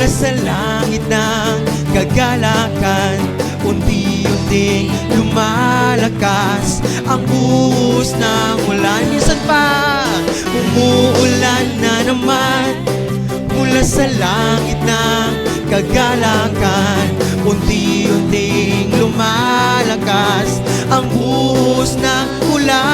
mula sa langit ng kagalakan, unti-unting lumalakas ang buhos ng ulan. Minsan pa umuulan na naman mula sa langit ng kagalakan, unti-unting lumalakas ang buhos ng ulan.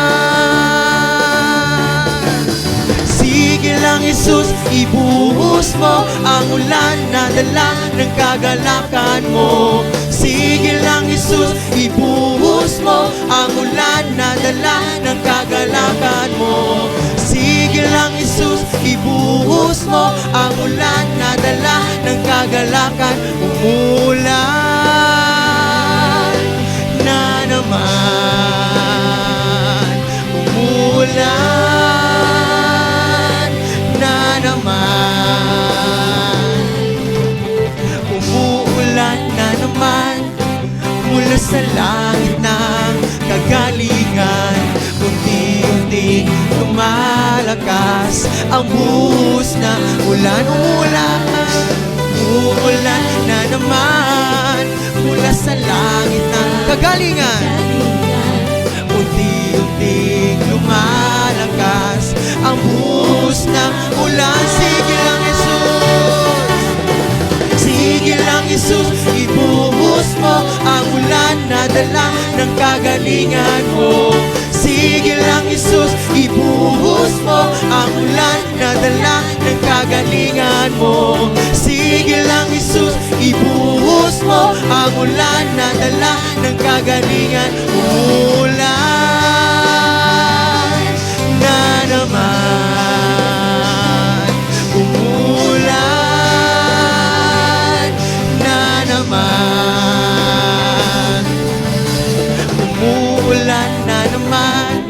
Sige lang Jesus, ibuhos mo ang ulan na dala ng kagalakan mo. Sige lang Jesus, ibuhos mo ang ulan na dala ng kagalakan mo. Sige lang Jesus, ibuhos mo ang ulan na dala ng kagalakan. Umulan na naman, umulan na naman, umuulan na naman mula sa langit ng kagalingan, unti-unti lumalakas ang buhos na ulan. Umuulan na naman mula sa langit ng kagalingan, unti-unti lumalakas ang buhos ng ulan. Sige lang Jesus, sige lang Jesus, ibuhos mo ang ulan na dala ng kagalingan mo. Sige lang Jesus, ibuhos mo ang ulan na dala ng kagalingan mo. Sige lang Jesus, ibuhos mo ang ulan na dala ng kagalingan. Umulan na naman, umulan na naman, umuulan na naman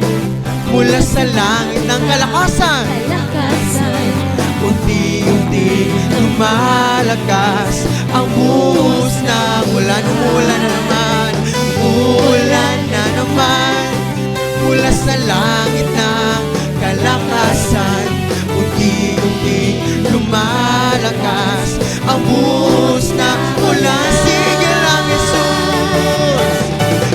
mula sa langit ng kalakasan, unti-unti lumalakas ang buhos ng ulan. Umuulan na naman, umuulan na naman mula sa langit ng kalakasan, unti-unti lumalakas ang buhos ng ulan. Sige lang Jesus,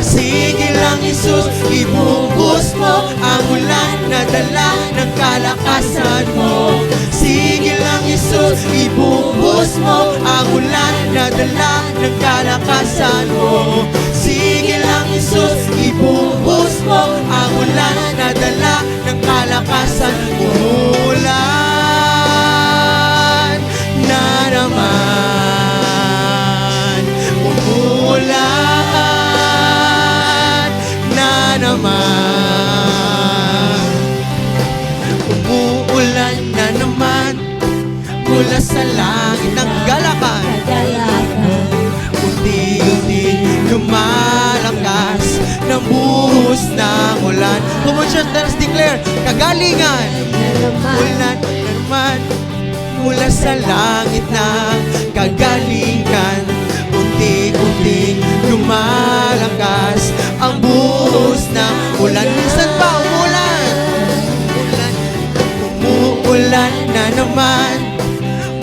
sige lang Jesus, ibuhos mo ang ulan na dala ng kalakasan mo. Sige lang Jesus, ibuhos mo ang ulan na dala ng kalakasan mo. Sige lang Jesus, ibuhos mo ang ulan na dala ng kalakasan. Umulan na naman, umulan na naman, umuulan na naman mula sa langit ng galakan, unti-unti lumalakas ng buhos ng ulan. Come on church, let's declare, kagalingan, ulan na naman mula sa langit ng kagalingan, unti-unti lumalakas ang buhos ng ulan. Minsan pa umulan, umuulan na naman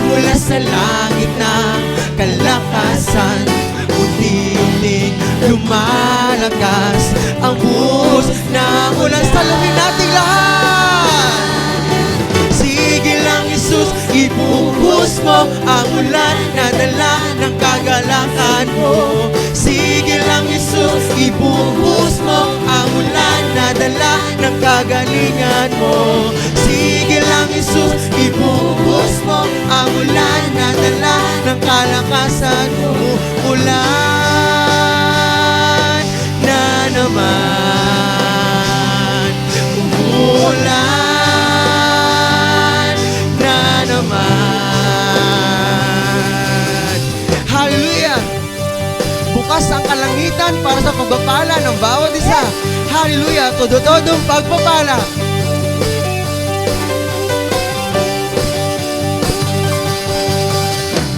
mula sa langit ng kalakasan, unti-unti lumalakas ang buhos ng ulan. Salungin natin lahat. Sige lang Jesus, ibuhos mo ang ulan na dala ng kagalakan mo. Sige lang Jesus, ibuhos mo ang ulan na dala ng kagalingan mo. Sige lang Jesus, ibuhos mo ang ulan na dala ng kalakasan mo. Ulan na naman, umulan na naman. Hallelujah! Bukas ang kalangitan para sa pagpapala ng bawat isa. Hallelujah! Todo-todong pagpapala.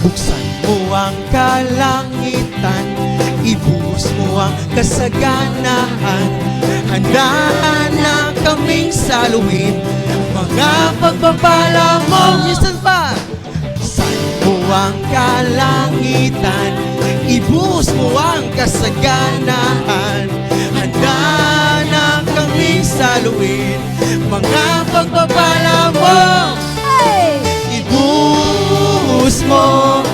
Buksan mo ang kalangitan, ibuhos mo ang kasaganahan. Handa na kaming saluhin mga pagpapala mo. Minsan pa, buksan mo ang kalangitan, ibuhos mo ang kasaganahan. Handa na kaming saluin mga pagpapala mo. Ibuhos mo,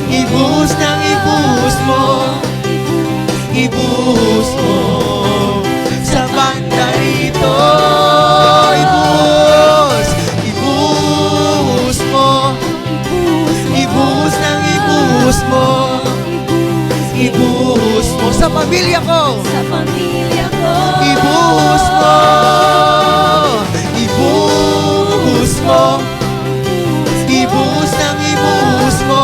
ibuhos ng ibuhos mo, ibuhos mo sa banda rito. Ibuhos, ibuhos mo, ibuhos ng ibuhos mo, ibuhos mo sa pamilya ko. Sa pamilya ko. Ibuhos mo, ibuhos mo, ibuhos ng ibuhos mo,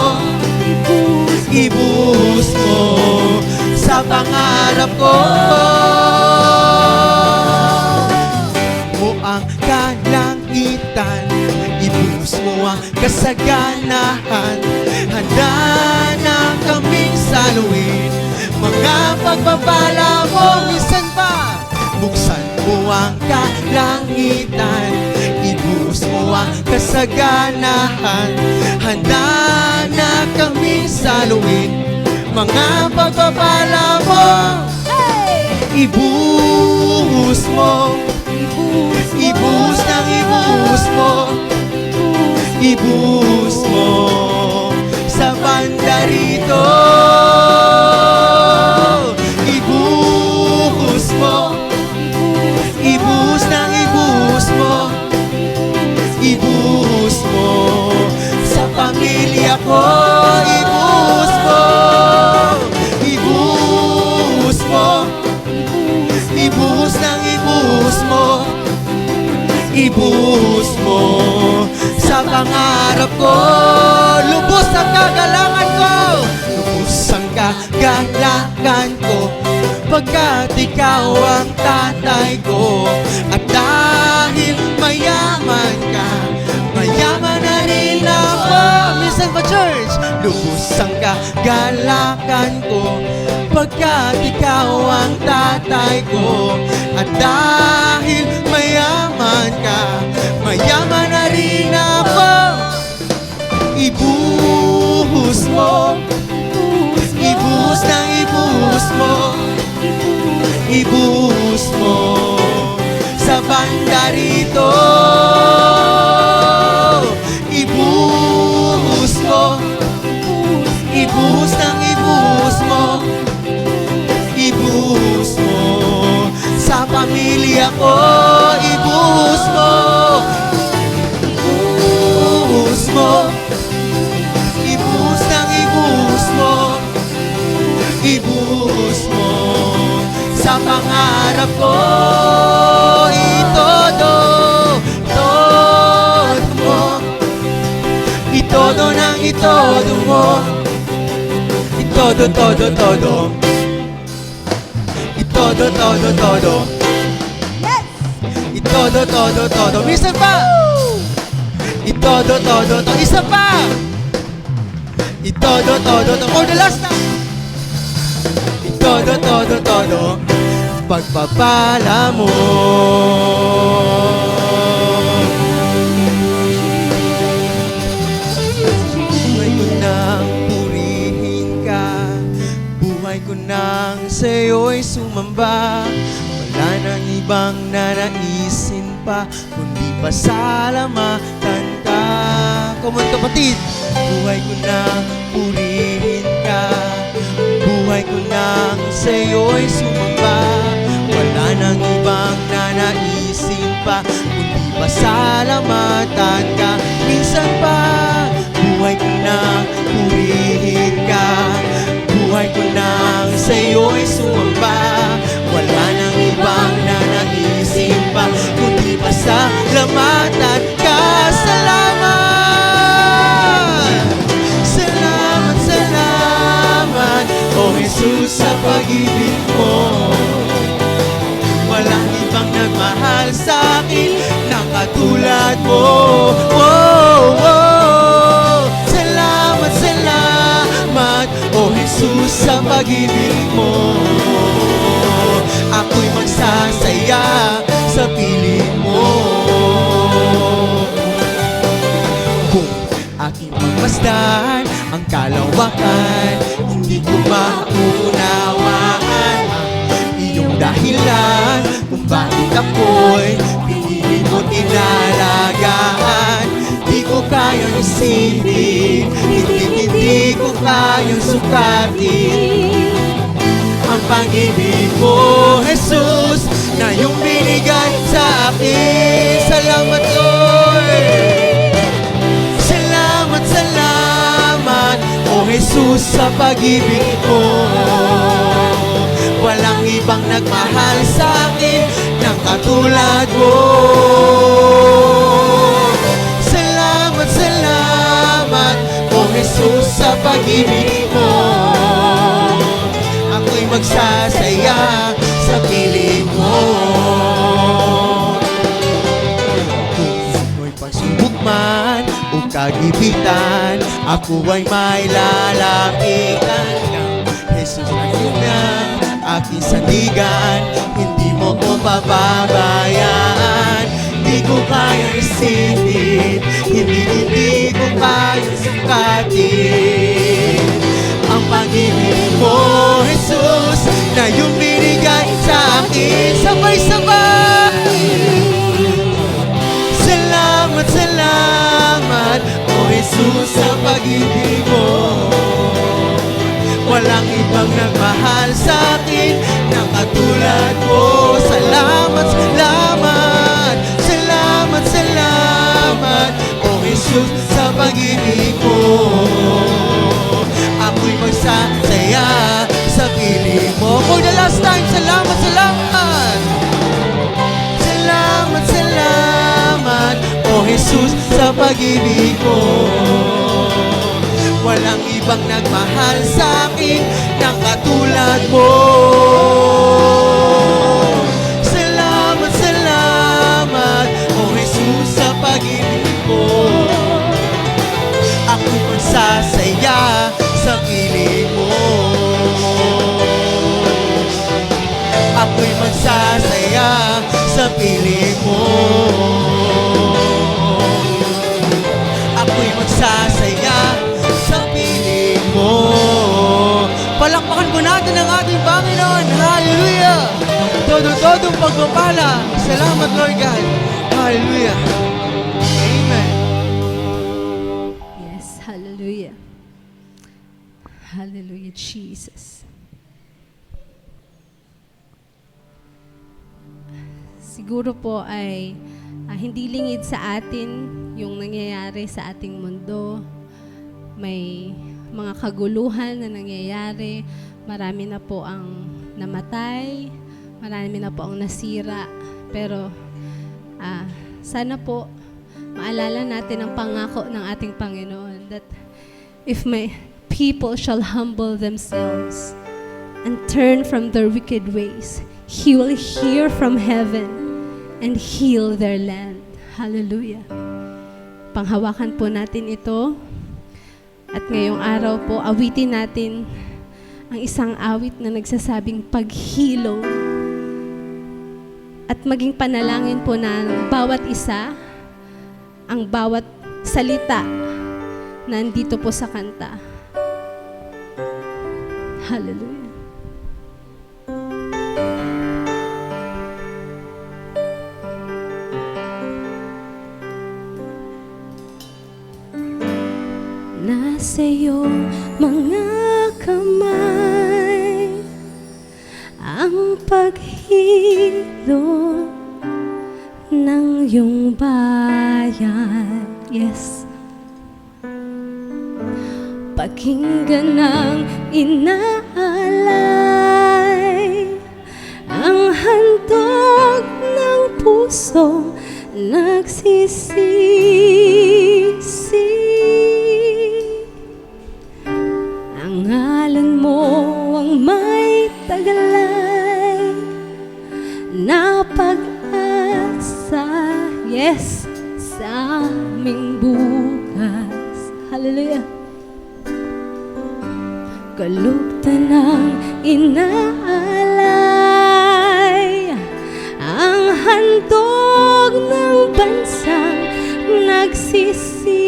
ibuhos mo sa pangarap ko. Mo ang kalangitan, ibuhos mo ang kasaganahan. Handa na kaming saluin mga pagpapala mo. Minsan pa, buksan mo ang kalangitan, ibuhos mo ang kasaganahan. Handa na kaming saluin mga pagpapala mo. Ibuhos mo, ibuhos ng ibuhos mo, ibuhos mo sa banda rito. Ibuhos mo, ibuhos ng ibuhos mo, ibuhos mo sa pamilya ko. Ibuhos mo, ibuhos mo, ibuhos ng ibuhos mo, ibuhos mo sa pangarap ko. Lubos ang kagalangan ko, lubos ang kagalangan ko, pagkat ikaw ang tatay ko. At dahil mayaman ka, mayaman na rin ako. Minsan pa, church, lubos ang kagalakan ko, pagkat ikaw ang tatay ko. At dahil mayaman ka, mayaman na rin ako. Ibuhos mo, ibuhos ng ibuhos mo, ibuhos mo sa banda rito. Ibuhos mo, ibuhos ng ibuhos mo, ibuhos mo sa pamilya ko. Ibuhos mo, ibuhos mo, ibuhos ng ibuhos mo, ibuhos mo sa pangarap ko. Itodo, todo mo, itodo ng itodo mo, itodo, todo, todo, itodo, todo, todo, itodo, todo, todo. Minsan pa, itodo, todo, todo. Isa pa, itodo, todo, todo. For the last time, itodo, todo, todo. Pagpapala mo. Buhay ko nang purihin ka, buhay ko nang sa'yo'y sumamba. Wala nang ibang nanaisin pa, kundi pasalamatan ka. Come on, kapatid. Buhay ko nang purihin ka, buhay ko nang sa'yo'y sumamba. Wala nang ibang nanaisin pa, kundi pasalamatan ka. Minsan pa, buhay ko nang purihin ka, buhay ko nang sa'yo'y sumamba. Wala nang ibang nanaisin pa, kundi pasalamatan ka. Salamat, salamat, salamat, O Jesus, sa pag-ibig mo. Walang ibang nagmahal sa'kin na katulad mo. Oh, oh. Salamat, salamat, O Jesus, sa pag-ibig mo. Ako'y magsasaya sa piling mo. Kung aking pagmasdan ang kalawakan. Hindi ko maunawaan ang iyong dahilan kung bakit ako'y pinili mo tinalagaan. Di ko kayang isipin, hindi ko kayang sukatin ang pag-ibig mo, Jesus, na iyong binigay sa akin. Salamat, Lord. Salamat, salamat, O Jesus, sa pag-ibig mo. Walang ibang nagmahal sa akin ng katulad mo. Salamat, salamat, O Jesus, sa pag-ibig mo. Ako'y magsasaya sa piling mo. Kung ako'y pagsubok man o kagipitan, ako ay may lalapitan ng Jesus na iyong aking sandigan. Hindi mo ko pababayaan. Di ko kayang isipin, hindi ko kayang sukatin ang pag-ibig mo, Jesus, na iyong binigay sa akin. Sabay-sabay. Salamat, salamat, O Jesus, sa pag-ibig mo. Walang ibang nagmahal sa akin ng katulad mo. Salamat, salamat, salamat, salamat, O Jesus, sa pag-ibig mo. Ako'y magsasaya sa piling mo. For the last time, salamat, salamat. Salamat, salamat, O Jesus, sa pag-ibig mo. Walang ibang nagmahal sa akin ng katulad mo. Salamat, salamat, O Jesus, sa pag-ibig mo. Ako'y magsasaya sa piling mo. Ako'y magsasaya sa piling mo. Ako'y magsasaya sa piling mo. Palakpakan po natin ang ating Panginoon. Hallelujah! Todo-todong pagpapala. Salamat, Lord God. Hallelujah. Amen. Yes, hallelujah. Hallelujah, Jesus. Siguro po ay hindi lingid sa atin yung nangyayari sa ating mundo. May mga kaguluhan na nangyayari. Marami na po ang namatay. Marami na po ang nasira. Pero sana po maalala natin ang pangako ng ating Panginoon that if my people shall humble themselves and turn from their wicked ways, He will hear from heaven and heal their land. Hallelujah. Panghawakan po natin ito. At ngayong araw po, awitin natin ang isang awit na nagsasabing paghilom. At maging panalangin po na bawat isa, ang bawat salita na nandito po sa kanta. Hallelujah. Nasa iyong mga kamay ang paghilom ng iyong bayan. Yes. Pakinggan ang inaalay, ang handog ng pusong nagsisisi. Ang ngalan mo ang may tagalay na pag-asa, yes, sa aming bukas. Hallelujah. Kalugtan ng inaalay, ang handog ng bansang nagsisisi.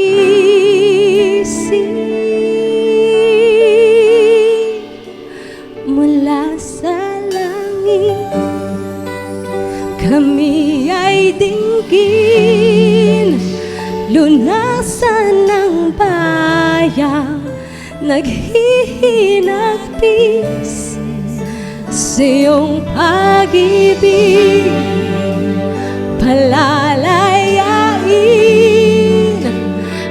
naghihinagpis sa iyong pag-ibig, palalayain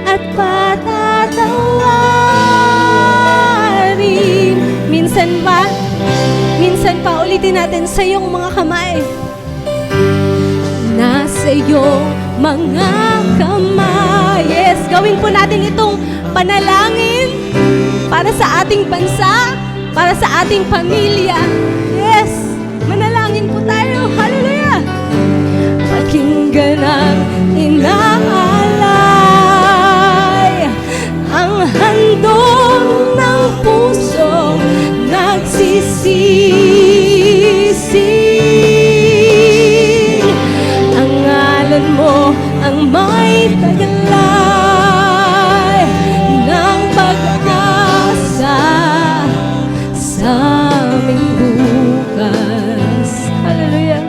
at patatawarin. Minsan pa ulitin natin sa iyong mga kamay. Nasa iyong mga kamay. Yes, gawin po natin itong panalangin para sa ating bansa, para sa ating pamilya. Yes, manalangin po tayo. Hallelujah! Pakinggan ang inaalay, ang handog ng pusong nagsisisi. Ang ngalan mo ang may taglay ng pag-asa sa aming bukas. Hallelujah!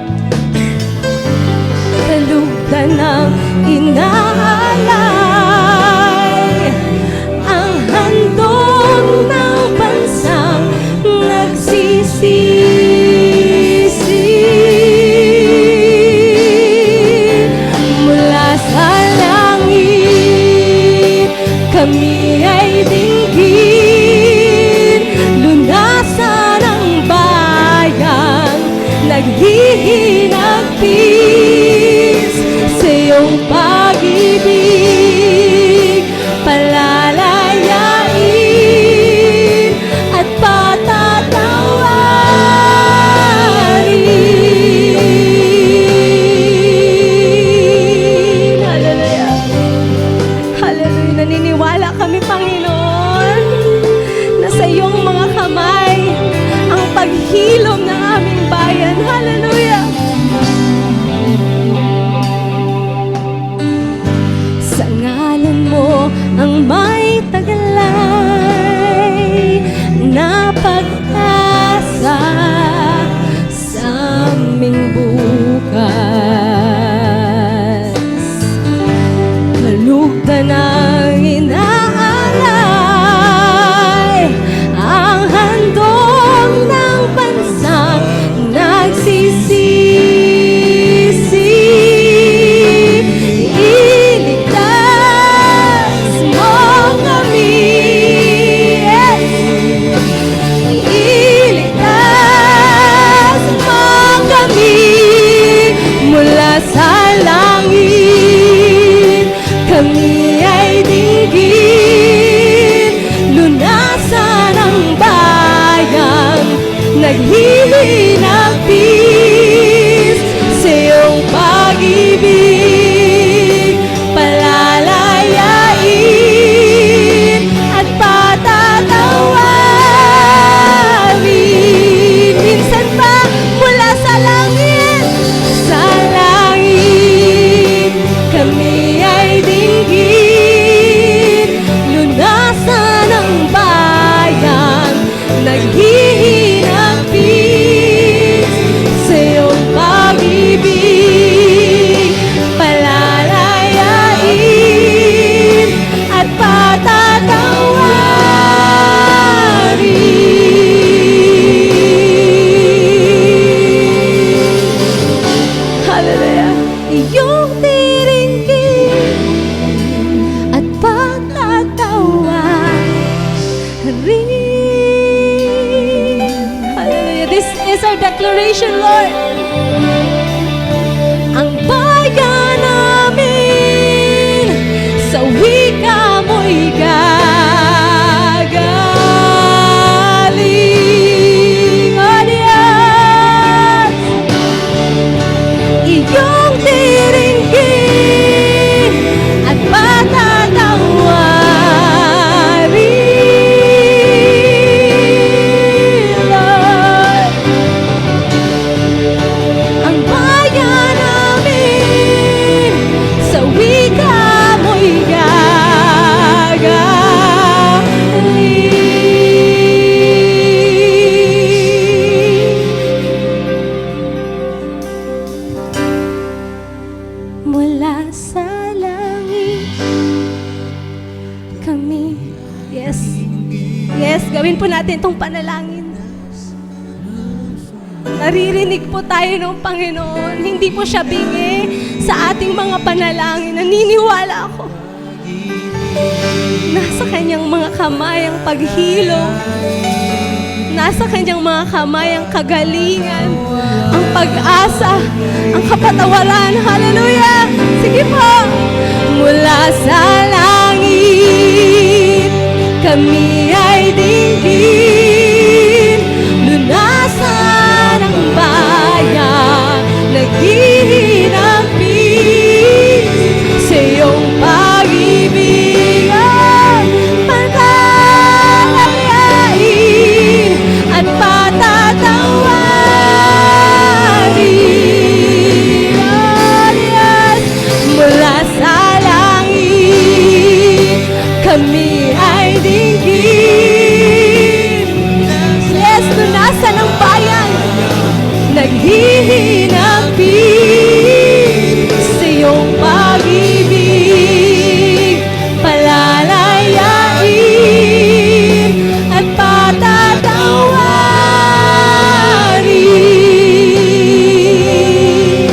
Kalugdan ng inaalay, ang handog ng bansang nagsisisi. Mula sa langit, kami ay dinggin, lunasan ang bayan, naghihinagpis sa iyong pag-ibig, palalayain at patatawarin. Hallelujah! Hallelujah! Naniniwala kami, Panginoon, na sa iyong mga kamay ang paghilom ng aming bayan. Hallelujah! Sa ngalan mo ang may taglay na pag-asa sa aming bukas. Kalugdan ang inaalay, ang handog ng bansang nagsisisi. Iligtas mo kami, yes. Iligtas mo kami mula sa langit, kami ay dinggin, lunasan ang bayan, naghihinagpis sa iyong pag-ibig, palalayain at patatawarin. Minsan pa mula sa langit, kami ay dinggin, lunasan ang bayan, naghihinagpis sa iyong pag-ibig, palalayain at patatawarin. Hallelujah! Iyong tiringgin at patatawarin. Hallelujah! This is our declaration, Lord. Ang bayan namin sa wika mo'y gagaling. Oh, Diyos! Iyong tiringgin at patatawarin, Lord. Ang bayan namin sa wika mo'y gagaling. Mula sa langit, kami, yes, Yes, gawin po natin itong panalangin. Naririnig po tayo ng Panginoon. Hindi po siya bingi sa ating mga panalangin. Naniniwala ako. Nasa kanyang mga kamay ang paghilom. Nasa kanyang mga kamay ang kagalingan, ang pag-asa, ang kapatawaran. Hallelujah! Sige po! Mula sa langit, kami ay dinggin. Lunasan ang bayan, naghihinapis sa iyong pag-ibig. Pagkakayain at patatawarin. Yes. Mula sa langit, kami ay dinggin. Yes, tunasan ang bayan, naghihinapis sa iyong pag-ibig, palalayain at patatawarin.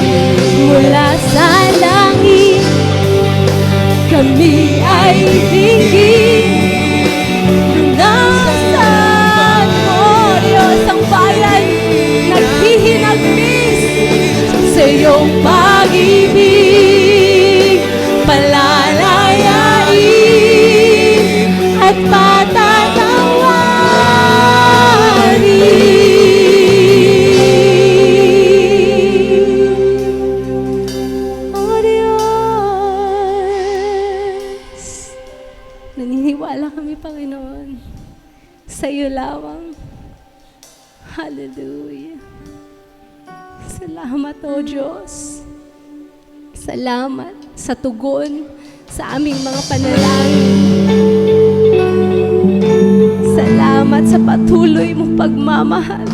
Mula sa langit, kami ay dinggin. Lunasan mo, Diyos, ang bayan, naghihinagpis sa iyong pag-ibig, palalayain at patatawarin. O Diyos, naniniwala kami, Panginoon, sa iyo lamang. Hallelujah. Salamat, O Diyos. Salamat sa tugon sa aming mga panalangin. Salamat sa patuloy mong pagmamahal.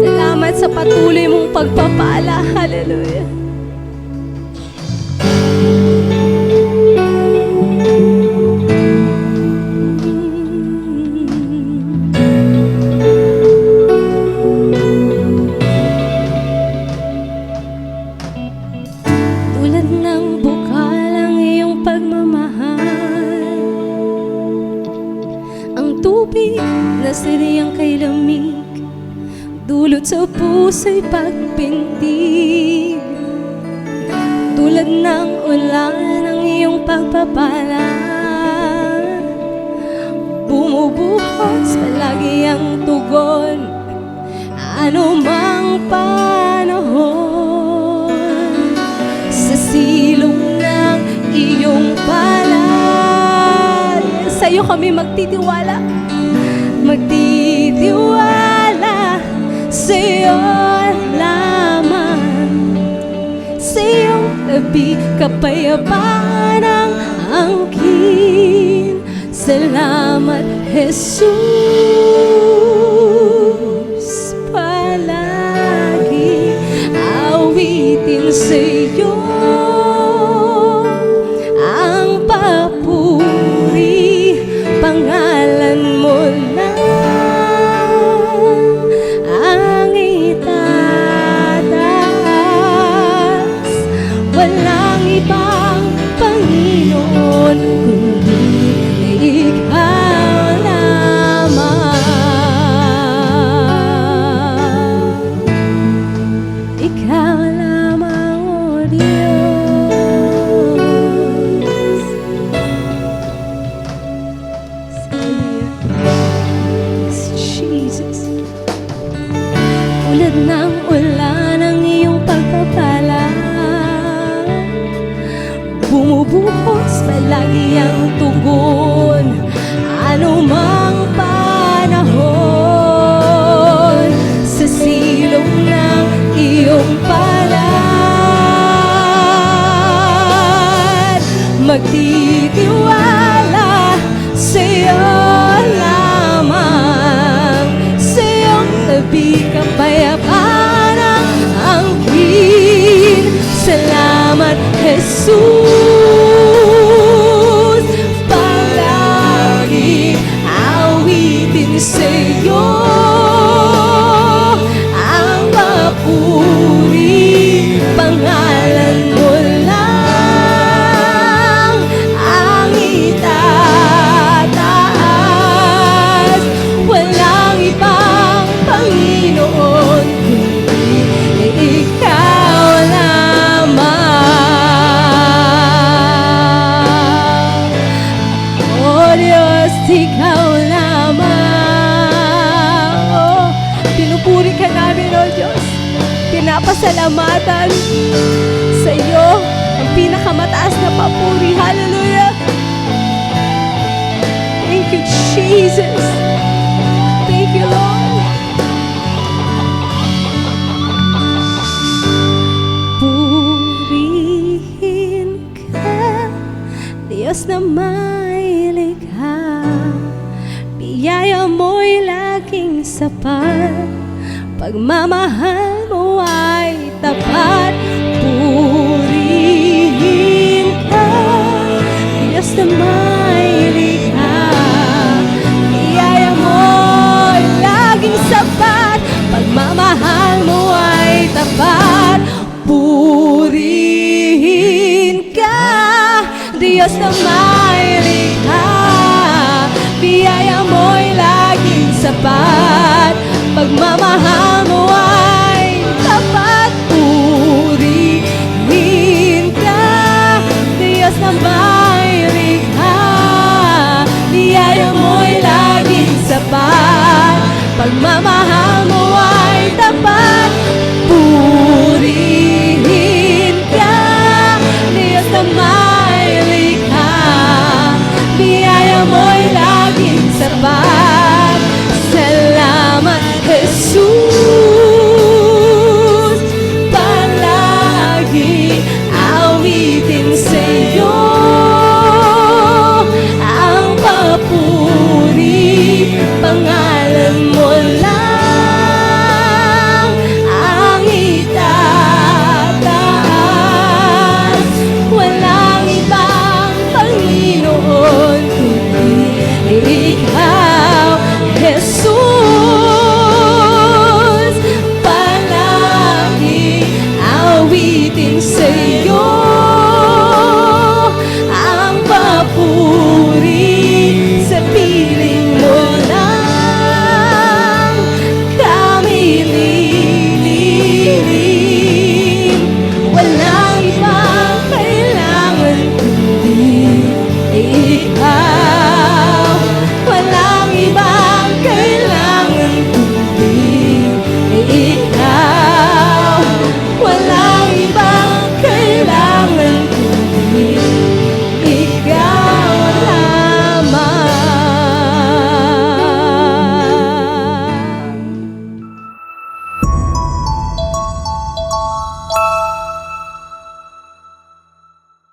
Salamat sa patuloy mong pagpapala. Hallelujah. Tulad ng bukal ang iyong pagmamahal, ang tubig na siriyang kay lamig, dulot sa puso'y pagpintig. Tulad ng ulan ang iyong pagpapala, bumubuhos palagi ang tugon, anumang panahon. Sa silong ng iyong palad, sa iyo kami magtitiwala. Magtitiwala sa iyo lamang. Sa iyong tabi, kapayapaan ang angkin. Salamat, Jesus. Palagi awitin sa iyo ang papuri, pangalan mo lang ang itataas. Walang ibang Panginoon kundi ikaw lamang. Ikaw lamang, O Diyos. Yes, Jesus. Tulad ng ulan ang iyong pagpapala, bumubuhos palagi ang tugon, anumang panahon. Sa silong ng iyong palad, magtitiwala sa iyo lamang. Sa iyong tabi, kapayapaan ang angkin. Salamat, Jesus. Palagi pasasalamatan sa iyo ang pinakamataas na papuri. Hallelujah! Thank you, Jesus. Thank you, Lord. Purihin ka, Diyos na may likha. Biyaya mo'y laging sapat, pagmamahal mo ay tapat. Purihin ka, Diyos na may likha. Biyaya mo'y laging sapat, pagmamahal mo ay tapat. Purihin ka, Diyos na may likha. Biyaya mo'y laging sapat, pagmamahal mo ay tapat. Purihin ka, Diyos na may likha. Biyaya mo'y laging sapat, pagmamahal mo ay tapat.